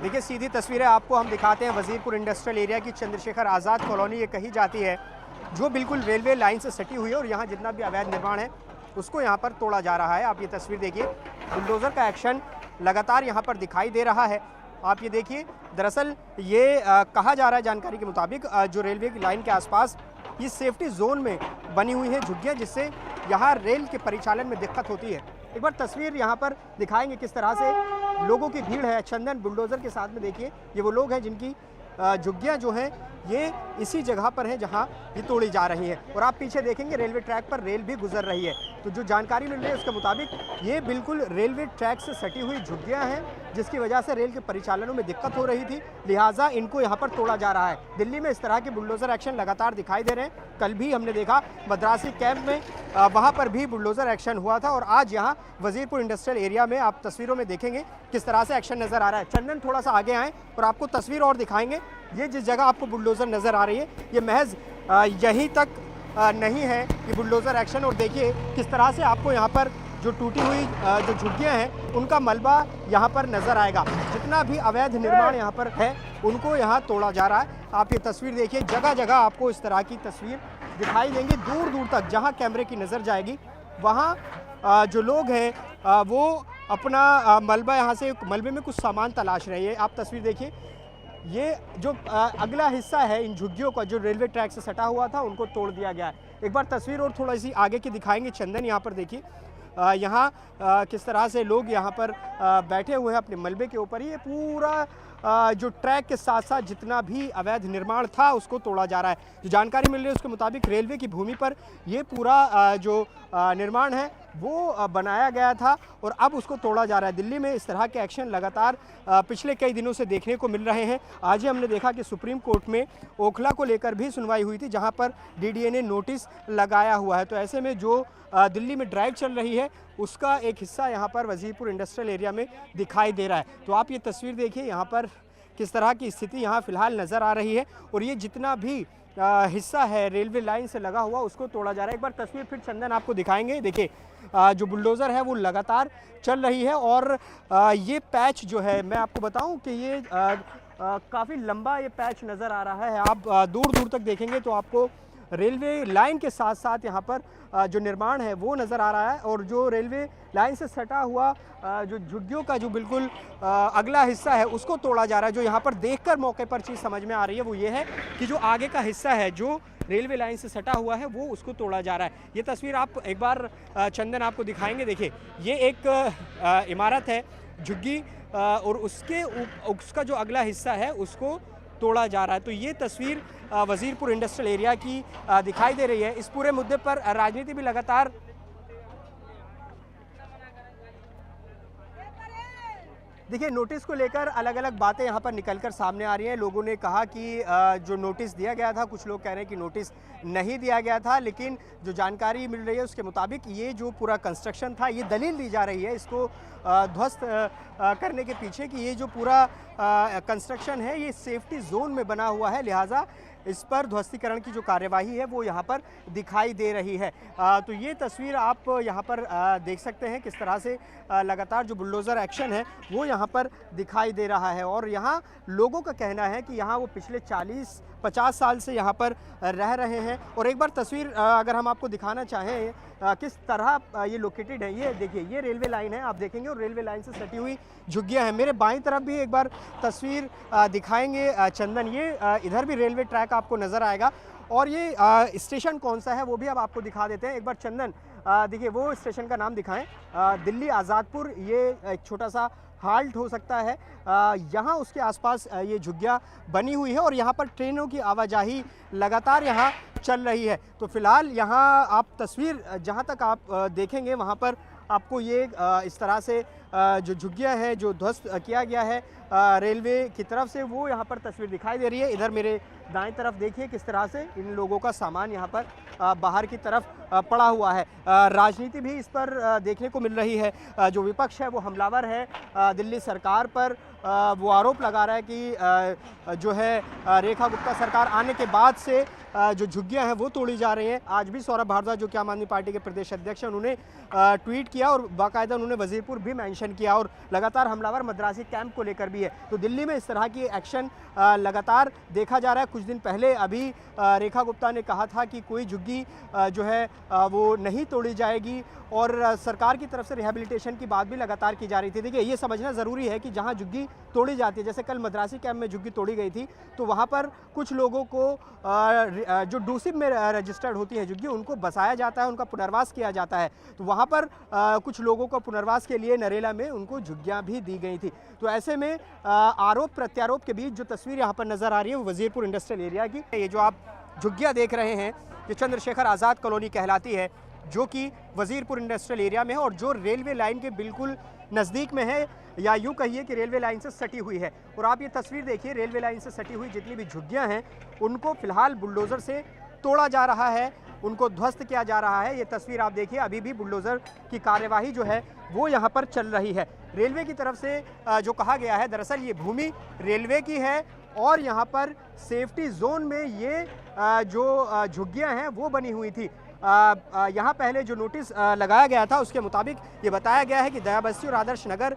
देखिए सीधी तस्वीरें आपको हम दिखाते हैं वजीरपुर इंडस्ट्रियल एरिया की चंद्रशेखर आज़ाद कॉलोनी ये कही जाती है, जो बिल्कुल रेलवे लाइन से सटी हुई है और यहाँ जितना भी अवैध निर्माण है उसको यहाँ पर तोड़ा जा रहा है। आप ये तस्वीर देखिए, बुलडोज़र का एक्शन लगातार यहाँ पर दिखाई दे रहा है। आप ये देखिए, दरअसल ये कहा जा रहा है जानकारी के मुताबिक जो रेलवे की लाइन के आसपास ये सेफ्टी जोन में बनी हुई है झुग्गियाँ, जिससे यहाँ रेल के परिचालन में दिक्कत होती है। एक बार तस्वीर यहाँ पर दिखाएंगे किस तरह से लोगों की भीड़ है। चंदन बुलडोज़र के साथ में देखिए, ये वो लोग हैं जिनकी झुग्गियाँ जो हैं ये इसी जगह पर हैं जहाँ ये तोड़ी जा रही हैं। और आप पीछे देखेंगे रेलवे ट्रैक पर रेल भी गुजर रही है। तो जो जानकारी मिल रही है उसके मुताबिक ये बिल्कुल रेलवे ट्रैक से सटी हुई झुग्गियाँ हैं, जिसकी वजह से रेल के परिचालनों में दिक्कत हो रही थी, लिहाजा इनको यहाँ पर तोड़ा जा रहा है। दिल्ली में इस तरह के बुलडोज़र एक्शन लगातार दिखाई दे रहे हैं। कल भी हमने देखा मद्रासी कैंप में, वहाँ पर भी बुलडोज़र एक्शन हुआ था और आज यहाँ वजीरपुर इंडस्ट्रियल एरिया में आप तस्वीरों में देखेंगे किस तरह से एक्शन नज़र आ रहा है। चंदन थोड़ा सा आगे आएँ और आपको तस्वीर और दिखाएंगे। ये जिस जगह आपको बुलडोज़र नज़र आ रही है ये महज यहीं तक नहीं है कि बुलडोज़र एक्शन, और देखिए किस तरह से आपको यहाँ पर जो टूटी हुई जो झुग्गियाँ हैं उनका मलबा यहाँ पर नज़र आएगा। जितना भी अवैध निर्माण यहाँ पर है उनको यहाँ तोड़ा जा रहा है। आप ये तस्वीर देखिए, जगह जगह आपको इस तरह की तस्वीर दिखाई देंगी। दूर दूर तक जहाँ कैमरे की नज़र जाएगी वहाँ जो लोग हैं वो अपना मलबा यहाँ से मलबे में कुछ सामान तलाश रहे हैं। आप तस्वीर देखिए, ये जो अगला हिस्सा है इन झुग्गियों का जो रेलवे ट्रैक से सटा हुआ था उनको तोड़ दिया गया है। एक बार तस्वीर और थोड़ी सी आगे की दिखाएंगे। चंदन यहाँ पर देखिए, यहाँ किस तरह से लोग यहाँ पर बैठे हुए हैं अपने मलबे के ऊपर। ये पूरा जो ट्रैक के साथ साथ जितना भी अवैध निर्माण था उसको तोड़ा जा रहा है। जो जानकारी मिल रही है उसके मुताबिक रेलवे की भूमि पर ये पूरा जो निर्माण है वो बनाया गया था और अब उसको तोड़ा जा रहा है। दिल्ली में इस तरह के एक्शन लगातार पिछले कई दिनों से देखने को मिल रहे हैं। आज ही हमने देखा कि सुप्रीम कोर्ट में ओखला को लेकर भी सुनवाई हुई थी, जहां पर डीडीए ने नोटिस लगाया हुआ है। तो ऐसे में जो दिल्ली में ड्राइव चल रही है उसका एक हिस्सा यहाँ पर वजीरपुर इंडस्ट्रियल एरिया में दिखाई दे रहा है। तो आप ये तस्वीर देखिए, यहाँ पर किस तरह की स्थिति यहाँ फिलहाल नज़र आ रही है और ये जितना भी हिस्सा है रेलवे लाइन से लगा हुआ उसको तोड़ा जा रहा है। एक बार तस्वीर फिर चंदन आपको दिखाएंगे। देखिए जो बुलडोज़र है वो लगातार चल रही है और ये पैच जो है मैं आपको बताऊं कि ये काफ़ी लंबा ये पैच नज़र आ रहा है। आप दूर दूर तक देखेंगे तो आपको रेलवे लाइन के साथ साथ यहाँ पर जो निर्माण है वो नज़र आ रहा है और जो रेलवे लाइन से सटा हुआ जो झुग्गियों का जो बिल्कुल अगला हिस्सा है उसको तोड़ा जा रहा है। जो यहाँ पर देखकर मौके पर चीज़ समझ में आ रही है वो ये है कि जो आगे का हिस्सा है जो रेलवे लाइन से सटा हुआ है वो उसको तोड़ा जा रहा है। ये तस्वीर आप एक बार चंदन आपको दिखाएंगे। देखिए ये एक इमारत है झुग्गी और उसका जो अगला हिस्सा है उसको तोड़ा जा रहा है। तो ये तस्वीर वजीरपुर इंडस्ट्रियल एरिया की दिखाई दे रही है। इस पूरे मुद्दे पर राजनीति भी लगातार देखिए, नोटिस को लेकर अलग अलग बातें यहाँ पर निकलकर सामने आ रही हैं। लोगों ने कहा कि जो नोटिस दिया गया था, कुछ लोग कह रहे हैं कि नोटिस नहीं दिया गया था, लेकिन जो जानकारी मिल रही है उसके मुताबिक ये जो पूरा कंस्ट्रक्शन था ये दलील दी जा रही है इसको ध्वस्त करने के पीछे कि ये जो पूरा कंस्ट्रक्शन है ये सेफ्टी जोन में बना हुआ है, लिहाजा इस पर ध्वस्तीकरण की जो कार्यवाही है वो यहाँ पर दिखाई दे रही है। तो ये तस्वीर आप यहाँ पर देख सकते हैं किस तरह से लगातार जो बुलडोज़र एक्शन है वो यहाँ पर दिखाई दे रहा है और यहाँ लोगों का कहना है कि यहाँ वो पिछले 40-50 साल से यहाँ पर रह रहे हैं। और एक बार तस्वीर अगर हम आपको दिखाना चाहें किस तरह ये लोकेटेड है, ये देखिए ये रेलवे लाइन है आप देखेंगे और रेलवे लाइन से सटी हुई झुग्गियाँ हैं। मेरे बाईं तरफ भी एक बार तस्वीर दिखाएंगे चंदन, ये इधर भी रेलवे ट्रैक आपको नज़र आएगा और ये स्टेशन कौन सा है वो भी अब आपको दिखा देते हैं। एक बार चंदन देखिए वो स्टेशन का नाम दिखाएं, दिल्ली आज़ादपुर, ये एक छोटा सा हाल्ट हो सकता है। यहाँ उसके आसपास ये झुग्गियाँ बनी हुई है और यहाँ पर ट्रेनों की आवाजाही लगातार यहाँ चल रही है। तो फिलहाल यहाँ आप तस्वीर जहाँ तक आप देखेंगे वहाँ पर आपको ये इस तरह से जो झुग्गियाँ हैं जो ध्वस्त किया गया है रेलवे की तरफ से वो यहाँ पर तस्वीर दिखाई दे रही है। इधर मेरे दाएं तरफ देखिए किस तरह से इन लोगों का सामान यहाँ पर बाहर की तरफ पड़ा हुआ है। राजनीति भी इस पर देखने को मिल रही है। जो विपक्ष है वो हमलावर है दिल्ली सरकार पर वो आरोप लगा रहा है कि जो है रेखा गुप्ता सरकार आने के बाद से जो झुग्गियां हैं वो तोड़ी जा रही हैं। आज भी सौरभ भारद्वाज जो कि आम आदमी पार्टी के प्रदेश अध्यक्ष हैं, उन्होंने ट्वीट किया और बाकायदा उन्होंने वजीरपुर भी मेंशन किया और लगातार हमलावर मद्रासी कैंप को लेकर भी है। तो दिल्ली में इस तरह की एक्शन लगातार देखा जा रहा है। कुछ दिन पहले अभी रेखा गुप्ता ने कहा था कि कोई झुग्गी जो है वो नहीं तोड़ी जाएगी और सरकार की तरफ से रिहैबिलिटेशन की बात भी लगातार की जा रही थी। देखिए, ये समझना ज़रूरी है कि जहां झुग्गी तोड़ी जाती है, जैसे कल मद्रासी कैंप में झुग्गी तोड़ी गई थी, तो वहां पर कुछ लोगों को जो डूसिब में रजिस्टर्ड होती है झुग्गी, उनको बसाया जाता है, उनका पुनर्वास किया जाता है। तो वहाँ पर कुछ लोगों को पुनर्वास के लिए नरेला में उनको झुग्गियाँ भी दी गई थी। तो ऐसे में आरोप प्रत्यारोप के बीच जो तस्वीर यहाँ पर नज़र आ रही है वो वजीरपुर इंडस्ट्रियल एरिया की। ये जो आप झुग्गियाँ देख रहे हैं ये चंद्रशेखर आज़ाद कॉलोनी कहलाती है, जो कि वजीरपुर इंडस्ट्रियल एरिया में है और जो रेलवे लाइन के बिल्कुल नज़दीक में है, या यूँ कहिए कि रेलवे लाइन से सटी हुई है। और आप ये तस्वीर देखिए, रेलवे लाइन से सटी हुई जितनी भी झुग्गियाँ हैं उनको फिलहाल बुलडोज़र से तोड़ा जा रहा है, उनको ध्वस्त किया जा रहा है। ये तस्वीर आप देखिए, अभी भी बुलडोज़र की कार्यवाही जो है वो यहाँ पर चल रही है। रेलवे की तरफ से जो कहा गया है, दरअसल ये भूमि रेलवे की है और यहाँ पर सेफ्टी जोन में ये जो झुग्गियाँ हैं वो बनी हुई थी। यहाँ पहले जो नोटिस लगाया गया था उसके मुताबिक ये बताया गया है कि दया बस्ती और आदर्श नगर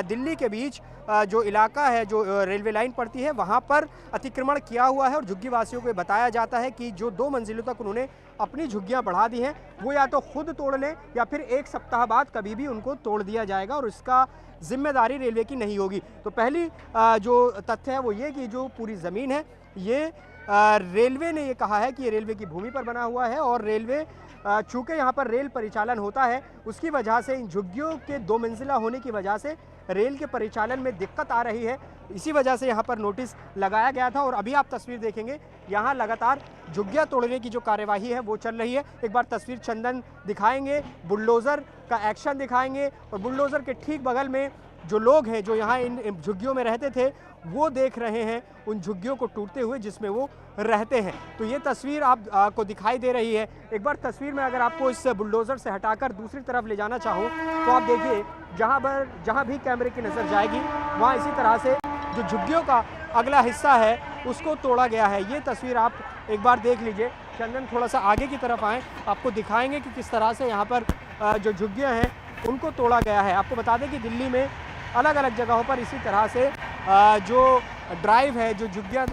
दिल्ली के बीच जो इलाका है, जो रेलवे लाइन पड़ती है, वहाँ पर अतिक्रमण किया हुआ है और झुग्गी वासियों को बताया जाता है कि जो 2 मंजिलों तक उन्होंने अपनी झुग्गियाँ बढ़ा दी हैं वो या तो खुद तोड़ लें या फिर 1 सप्ताह बाद कभी भी उनको तोड़ दिया जाएगा और इसका जिम्मेदारी रेलवे की नहीं होगी। तो पहली जो तथ्य है वो ये कि जो पूरी ज़मीन है ये रेलवे ने ये कहा है कि ये रेलवे की भूमि पर बना हुआ है और रेलवे चूँकि यहाँ पर रेल परिचालन होता है उसकी वजह से इन झुग्गियों के 2 मंजिला होने की वजह से रेल के परिचालन में दिक्कत आ रही है। इसी वजह से यहाँ पर नोटिस लगाया गया था और अभी आप तस्वीर देखेंगे, यहाँ लगातार झुग्गियाँ तोड़ने की जो कार्यवाही है वो चल रही है। एक बार तस्वीर चंदन दिखाएंगे, बुलडोज़र का एक्शन दिखाएंगे और बुलडोज़र के ठीक बगल में जो लोग हैं जो यहाँ इन झुग्गियों में रहते थे वो देख रहे हैं उन झुग्गियों को टूटते हुए जिसमें वो रहते हैं। तो ये तस्वीर आपको दिखाई दे रही है। एक बार तस्वीर में अगर आपको इस बुलडोज़र से हटाकर दूसरी तरफ ले जाना चाहूँ तो आप देखिए, जहाँ भी कैमरे की नज़र जाएगी वहाँ इसी तरह से जो झुग्गियों का अगला हिस्सा है उसको तोड़ा गया है। ये तस्वीर आप एक बार देख लीजिए। चंदन थोड़ा सा आगे की तरफ आएँ, आपको दिखाएंगे कि किस तरह से यहाँ पर जो झुग्गियाँ हैं उनको तोड़ा गया है। आपको बता दें कि दिल्ली में अलग अलग जगहों पर इसी तरह से जो ड्राइव है, जो झुग्गियाँ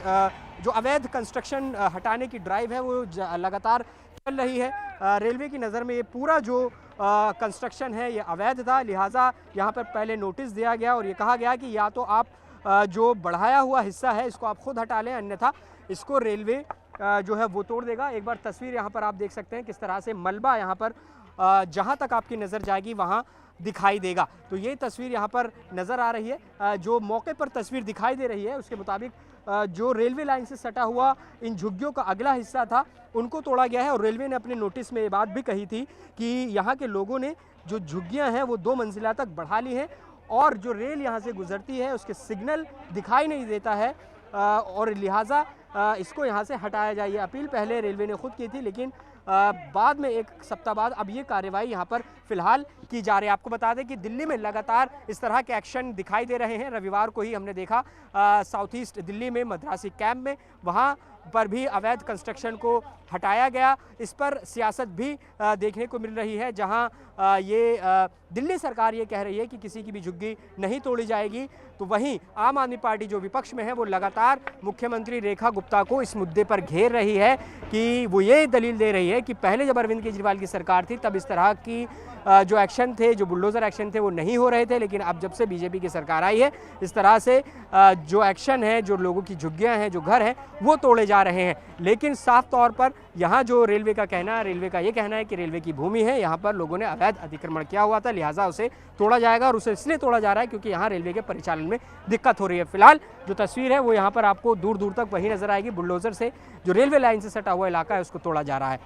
जो अवैध कंस्ट्रक्शन हटाने की ड्राइव है वो लगातार चल रही है। रेलवे की नज़र में ये पूरा जो कंस्ट्रक्शन है ये अवैध था, लिहाजा यहाँ पर पहले नोटिस दिया गया और ये कहा गया कि या तो आप जो बढ़ाया हुआ हिस्सा है इसको आप खुद हटा लें, अन्यथा इसको रेलवे जो है वो तोड़ देगा। एक बार तस्वीर यहाँ पर आप देख सकते हैं किस तरह से मलबा यहाँ पर जहाँ तक आपकी नज़र जाएगी वहाँ दिखाई देगा। तो ये तस्वीर यहाँ पर नज़र आ रही है। जो मौके पर तस्वीर दिखाई दे रही है उसके मुताबिक जो रेलवे लाइन से सटा हुआ इन झुग्गियों का अगला हिस्सा था उनको तोड़ा गया है और रेलवे ने अपने नोटिस में ये बात भी कही थी कि यहाँ के लोगों ने जो झुग्गियाँ हैं वो 2 मंजिला तक बढ़ा ली हैं और जो रेल यहाँ से गुजरती है उसके सिग्नल दिखाई नहीं देता है और लिहाजा इसको यहाँ से हटाया जाए। ये अपील पहले रेलवे ने खुद की थी, लेकिन बाद में 1 सप्ताह बाद अब ये कार्रवाई यहाँ पर फिलहाल की जा रही है। आपको बता दें कि दिल्ली में लगातार इस तरह के एक्शन दिखाई दे रहे हैं। रविवार को ही हमने देखा साउथ ईस्ट दिल्ली में मद्रासी कैंप में, वहाँ पर भी अवैध कंस्ट्रक्शन को हटाया गया। इस पर सियासत भी देखने को मिल रही है, जहां ये दिल्ली सरकार ये कह रही है कि किसी की भी झुग्गी नहीं तोड़ी जाएगी, तो वहीं आम आदमी पार्टी जो विपक्ष में है वो लगातार मुख्यमंत्री रेखा गुप्ता को इस मुद्दे पर घेर रही है कि वो ये दलील दे रही है कि पहले जब अरविंद केजरीवाल की सरकार थी तब इस तरह की जो एक्शन थे, जो बुलडोज़र एक्शन थे वो नहीं हो रहे थे, लेकिन अब जब से बीजेपी की सरकार आई है इस तरह से जो एक्शन है, जो लोगों की झुग्गियां हैं, जो घर हैं वो तोड़े जा रहे हैं। लेकिन साफ तौर पर यहाँ जो रेलवे का ये कहना है कि रेलवे की भूमि है, यहाँ पर लोगों ने अवैध अतिक्रमण किया हुआ था, लिहाजा उसे तोड़ा जाएगा और उसे इसलिए तोड़ा जा रहा है क्योंकि यहाँ रेलवे के परिचालन में दिक्कत हो रही है। फिलहाल जो तस्वीर है वो यहाँ पर आपको दूर दूर तक वही नजर आएगी, बुलडोज़र से जो रेलवे लाइन से सटा हुआ इलाका है उसको तोड़ा जा रहा है।